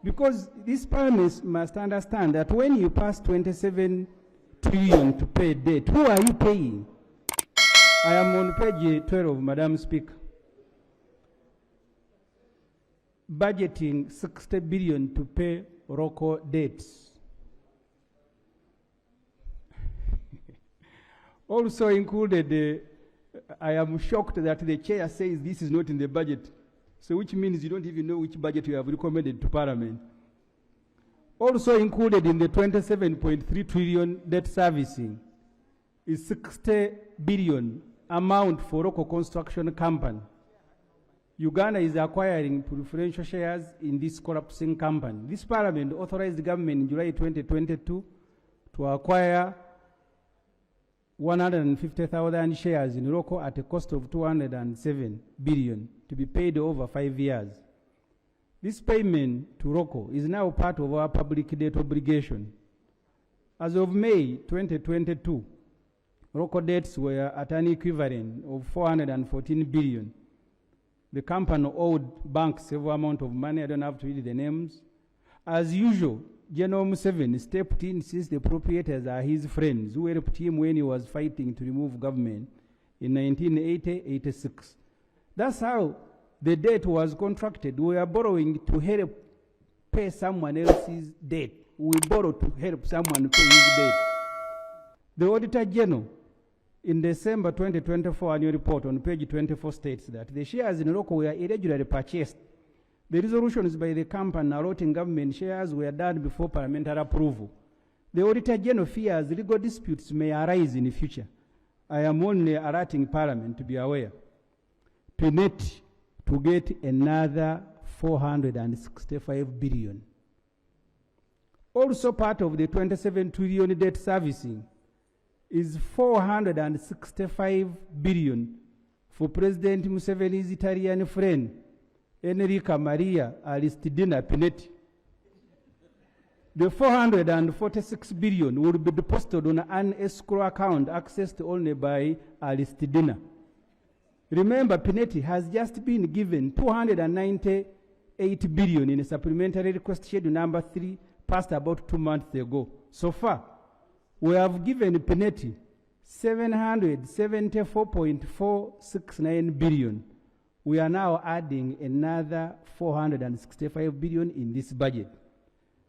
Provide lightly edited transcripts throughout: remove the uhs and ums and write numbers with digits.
Because this parliament must understand that when you pass 27 trillion to pay debt, who are you paying? I am on page 12, Madam Speaker. Budgeting 60 billion to pay local debts. Also included, I am shocked that the chair says this is not in the budget. So which means you don't even know which budget you have recommended to Parliament. Also included in the 27.3 trillion debt servicing is 60 billion amount for local construction company. Uganda is acquiring preferential shares in this collapsing company. This Parliament authorized the government in July 2022 to acquire 150,000 shares in local at a cost of 207 billion to be paid over 5 years. This payment to local is now part of our public debt obligation. As of May 2022, local debts were at an equivalent of 414 billion. The company owed banks several amount of money. I don't have to read the names. As usual, General Museveni stepped in since the proprietors are his friends who helped him when he was fighting to remove government in 1980-86. That's how the debt was contracted. We are borrowing to help pay someone else's debt. We borrow to help someone pay his debt. The Auditor General in December 2024 annual report on page 24 states that the shares in local were irregularly purchased. The resolutions by the company allotting government shares were done before parliamentary approval. The Auditor General fears legal disputes may arise in the future. I am only alerting Parliament to be aware. Permit to get another 465 billion. Also part of the 27 trillion debt servicing is 465 billion for President Museveni's Italian friend, Enrica Maria Aristidina Pinetti. The 446 billion will be deposited on an escrow account accessed only by Aristidina. Remember, Pinetti has just been given 298 billion in a supplementary request schedule number 3, passed about 2 months ago. So far, we have given Pinetti 774.469 billion. We are now adding another 465 billion in this budget.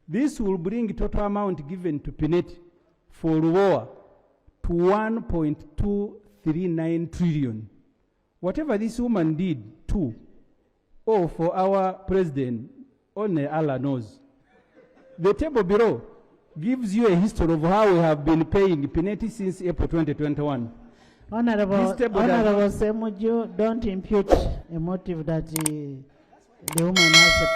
This will bring total amount given to Pinetti for Luoa to 1.239 trillion. Whatever this woman did too, or for our president, only Allah knows. The table below gives you a history of how we have been paying Pinetti since April 2021. Honorable Ssemujju, don't impute a motive that the woman has.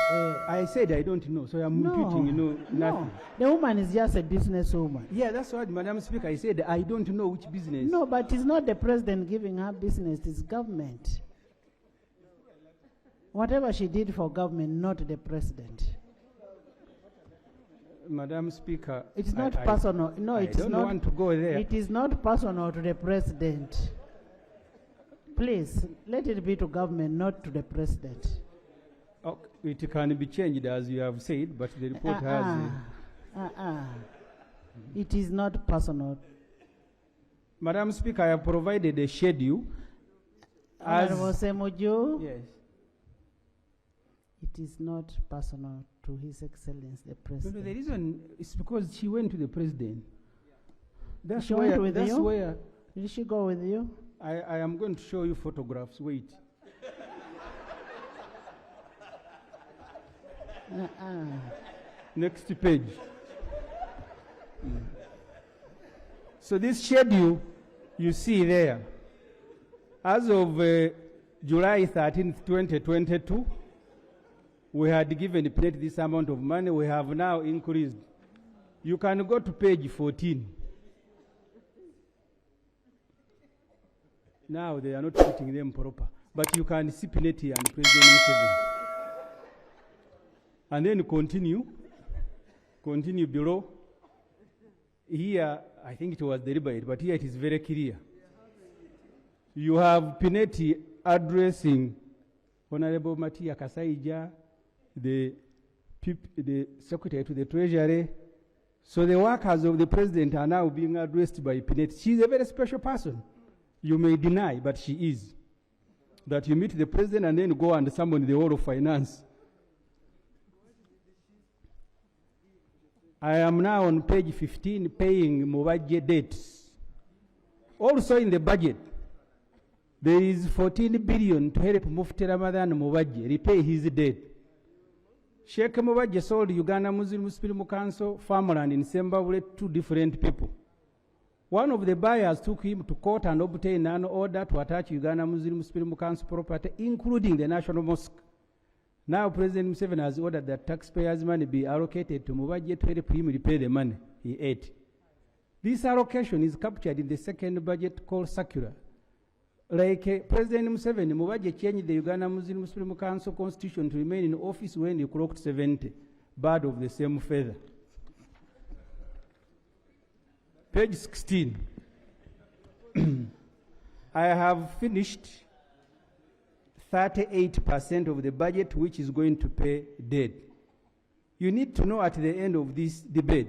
I said I don't know, so I'm imputing, nothing. No. The woman is just a businesswoman. Yeah, that's what, Madam Speaker, I said I don't know which business. No, but it's not the president giving her business, it's government. Whatever she did for government, not the president. Madam Speaker, it's not personal. No, I don't want to go there. It is not personal to the president. Please, let it be to government, not to the president. Oh, it can be changed as you have said, but the report has... It is not personal. Madam Speaker, I have provided a schedule. Honorable Ssemujju. Yes. It is not personal to His Excellency the President. No, the reason is because she went to the President. That's she where, went with that's you? where... Did she go with you? I am going to show you photographs. Wait. Next page. So this schedule you see there, as of July 13th, 2022, we had given Pinetti this amount of money. We have now increased. You can go to page 14. Now they are not putting them proper, but you can see Pinetti and President Museveni. And then continue below. Here, I think it was deliberate, but here it is very clear. You have Pinetti addressing Honorable Matia Kasaija, the the secretary to the treasury. So the workers of the president are now being addressed by Pinette. She's a very special person. You may deny, but she is. That you meet the president and then go and summon the whole of finance. I am now on page 15, paying Mubadje debts. Also in the budget, there is 14 billion to help Mufti Ramadan Mubadje repay his debt. Sheikh Mubadje sold Uganda Muslim Council farmland in Sembabule to different people. One of the buyers took him to court and obtained an order to attach Uganda Muslim Council property, including the National Mosque. Now President Museveni has ordered that taxpayers' money be allocated to Mubadje to help him repay the money he ate. This allocation is captured in the second budget called circular. Like President Museveni, Mubadje changed the Uganda Muslim Council constitution to remain in office when he clocked 70, bird of the same feather. Page 16. I have finished 38% of the budget which is going to pay debt. You need to know at the end of this debate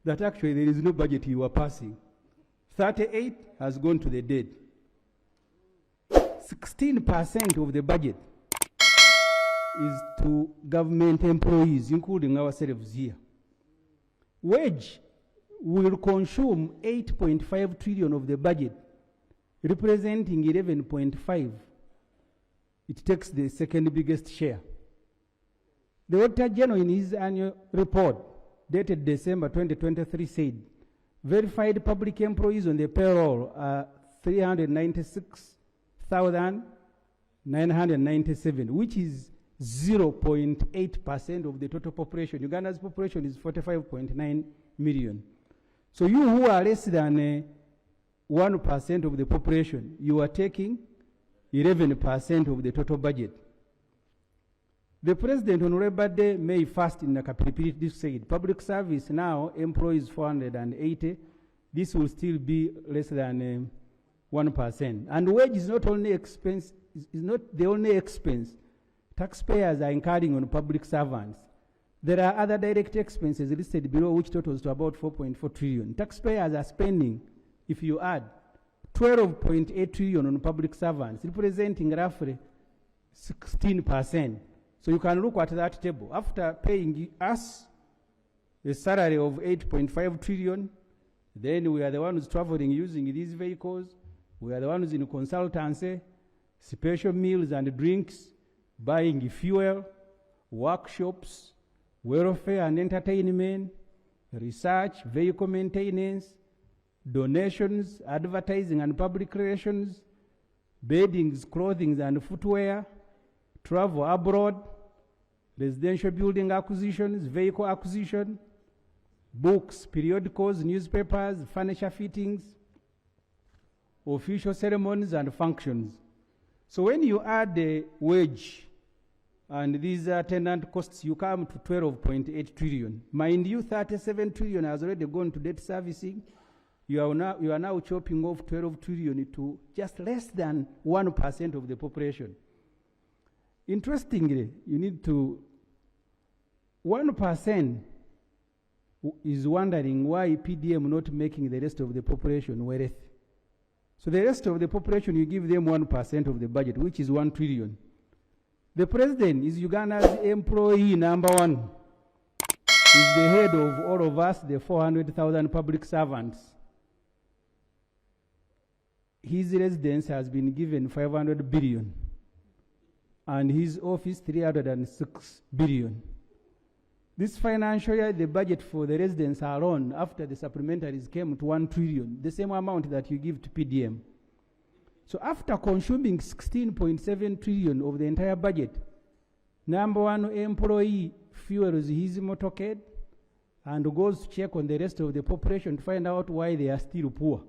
that actually there is no budget you are passing. 38 has gone to the debt. 16% of the budget is to government employees, including ourselves here. Wage will consume 8.5 trillion of the budget, representing 11.5. It takes the second biggest share. The Auditor General in his annual report dated December 2023 said, verified public employees on the payroll are 396,997, which is 0.8% of the total population. Uganda's population is 45.9 million. So you who are less than 1% of the population, you are taking 11% of the total budget. The President on Labour Day, May 1st, in the Kapilipili said, public service now employs 480. This will still be less than 1%. And wage is not only expense, is not the only expense taxpayers are incurring on public servants. There are other direct expenses listed below, which totals to about 4.4 trillion. Taxpayers are spending, if you add, 12.8 trillion on public servants, representing roughly 16%. So you can look at that table. After paying us a salary of 8.5 trillion, then we are the ones traveling using these vehicles. We are the ones in consultancy, special meals and drinks, buying fuel, workshops, welfare and entertainment, research, vehicle maintenance, donations, advertising and public relations, beddings, clothing and footwear, travel abroad, residential building acquisitions, vehicle acquisition, books, periodicals, newspapers, furniture fittings, official ceremonies and functions. So when you add the wage and these attendant costs, you come to 12.8 trillion. Mind you, 37 trillion has already gone to debt servicing. You are now chopping off 12 trillion to just less than 1% of the population. Interestingly, you need to, 1% is wondering why PDM not making the rest of the population wealthy. So the rest of the population, you give them 1% of the budget, which is 1 trillion. The president is Uganda's employee number one. He's the head of all of us, the 400,000 public servants. His residence has been given 500 billion, and his office 306 billion. This financial year, the budget for the residents alone, after the supplementaries, came to 1 trillion, the same amount that you give to PDM. So after consuming 16.7 trillion of the entire budget, number one employee fuels his motorcade and goes to check on the rest of the population to find out why they are still poor.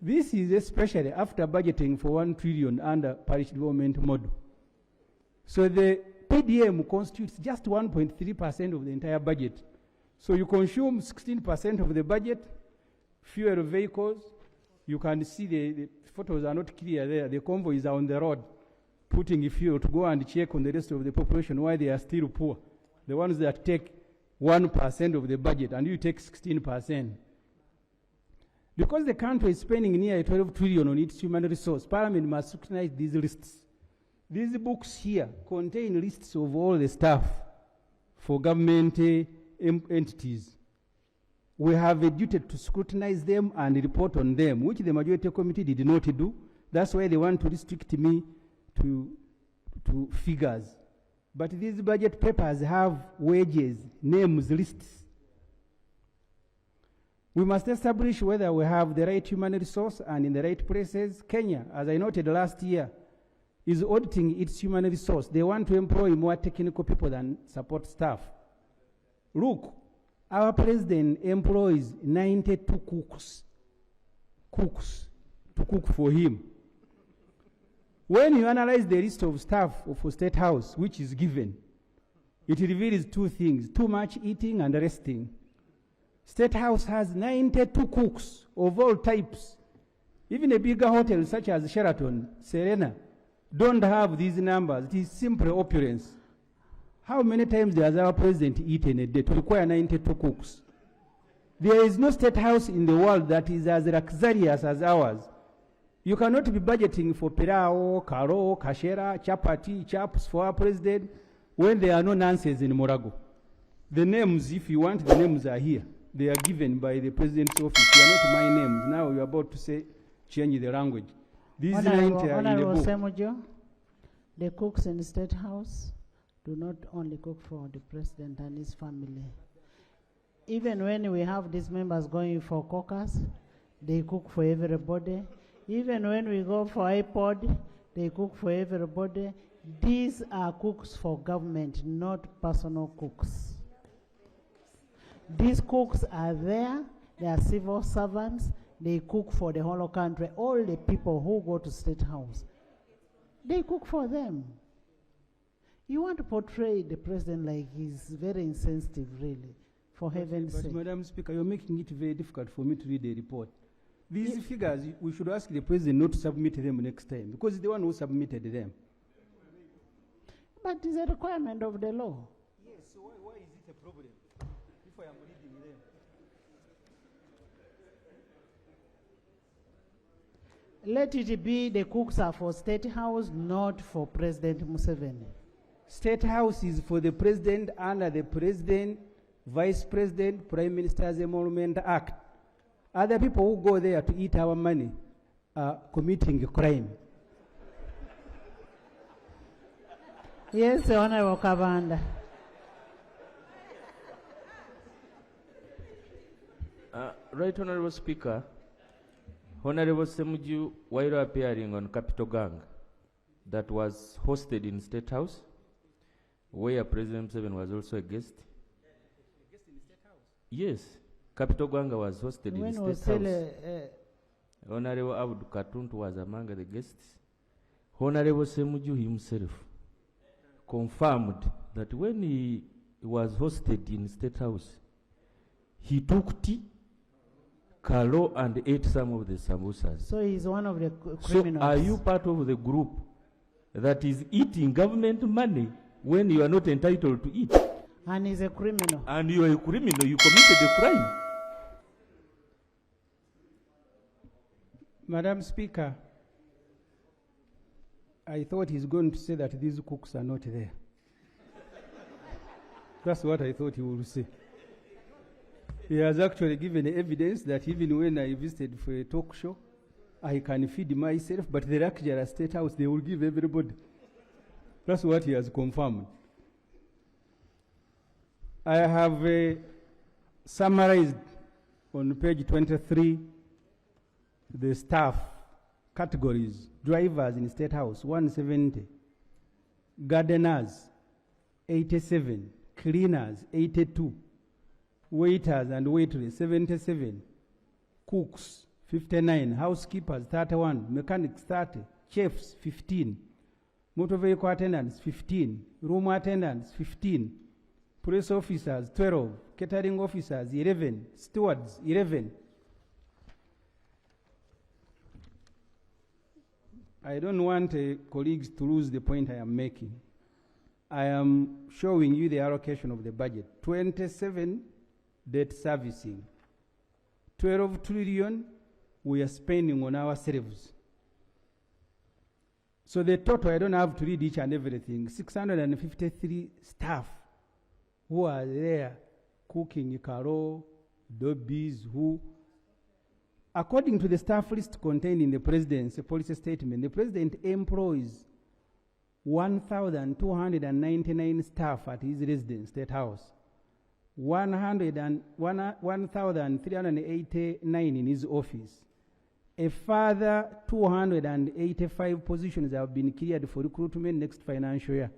This is especially after budgeting for 1 trillion under parish development model. So the PDM constitutes just 1.3% of the entire budget. So you consume 16% of the budget, fuel vehicles. You can see the photos are not clear there. The convoys are on the road, putting fuel to go and check on the rest of the population why they are still poor. the ones that take 1% of the budget and you take 16%. Because the country is spending nearly 12 trillion on its human resource, Parliament must scrutinize these lists. These books here contain lists of all the staff for government entities. We have a duty to scrutinize them and report on them, which the majority committee did not do. That's why they want to restrict me to figures. But these budget papers have wages, names, lists. We must establish whether we have the right human resource and in the right places. Kenya, as I noted last year, is auditing its human resource. They want to employ more technical people than support staff. Look, our president employs 92 cooks to cook for him. When you analyze the list of staff for State House, which is given, it reveals two things: too much eating and resting. State House has 92 cooks of all types. Even a bigger hotel such as Sheraton, Serena, don't have these numbers. It is simply opulence. How many times does our president eat in a day to require 92 cooks? There is no State House in the world that is as luxurious as ours. You cannot be budgeting for pirao, karo, kashera, chapati, chaps for our president when there are no nonsense in Morago. The names, if you want, the names are here. They are given by the president's office. They are not my names. Now you're about to say, change the language. These names are in the book. Ssemujju, the cooks in the State House do not only cook for the president and his family. Even when we have these members going for caucus, they cook for everybody. Even when we go for iPod, they cook for everybody. These are cooks for government, not personal cooks. These cooks are there. They are civil servants. They cook for the whole country. All the people who go to State House, they cook for them. You want to portray the president like he's very insensitive, really, for heaven's sake. Madam Speaker, you're making it very difficult for me to read the report. These figures, we should ask the president not to submit them next time, because he's the one who submitted them. But it's a requirement of the law. Yes, so why is it a problem if I am reading them? Let it be the cooks are for State House, not for President Museveni. State House is for the president under the President, Vice President, Prime Minister's Emolument Act. Other people who go there to eat our money are committing a crime. Yes, Honorable Kabanda. Right, Honorable Speaker. Honorable Ssemujju, while appearing on Capital Gang that was hosted in State House, where President Museveni was also a guest. A guest in the State House? Yes. Capital Gang was hosted in State House. Honorable Abdu Katuntu was among the guests. Honorable Ssemujju himself confirmed that when he was hosted in State House, he took tea, kalo, and ate some of the samosas. So he's one of the criminals. So are you part of the group that is eating government money when you are not entitled to eat? And he's a criminal. And you are a criminal. You committed a crime. Madam Speaker, I thought he's going to say that these cooks are not there. That's what I thought he would say. He has actually given evidence that even when I visited for a talk show, I can feed myself, but the luxury State House, they will give everybody. That's what he has confirmed. I have summarized on page 23 the staff categories. Drivers in State House, 170. Gardeners, 87. Cleaners, 82. Waiters and waitresses, 77. Cooks, 59. Housekeepers, 31. Mechanics, 30. Chefs, 15. Motor vehicle attendants, 15. Room attendants, 15. Police officers, 12. Catering officers, 11. Stewards, 11. I don't want colleagues to lose the point I am making. I am showing you the allocation of the budget. 27, debt servicing. 12 trillion we are spending on ourselves. So the total, I don't have to read each and everything, 653 staff who are there cooking karo, dobbies, who, according to the staff list contained in the president's policy statement, the president employs 1,299 staff at his residence, State House, 1,389 in his office. A further 285 positions have been cleared for recruitment next financial year.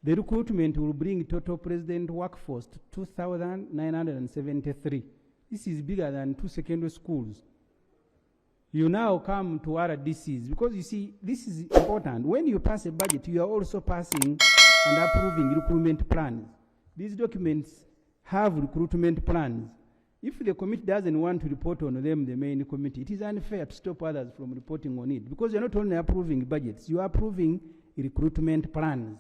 The recruitment will bring total president workforce to 2,973. This is bigger than 2 secondary schools. You now come to RDCs, because you see, this is important. When you pass a budget, you are also passing and approving recruitment plans. These documents have recruitment plans. If the committee doesn't want to report on them, the main committee, it is unfair to stop others from reporting on it, because you're not only approving budgets, you are approving recruitment plans.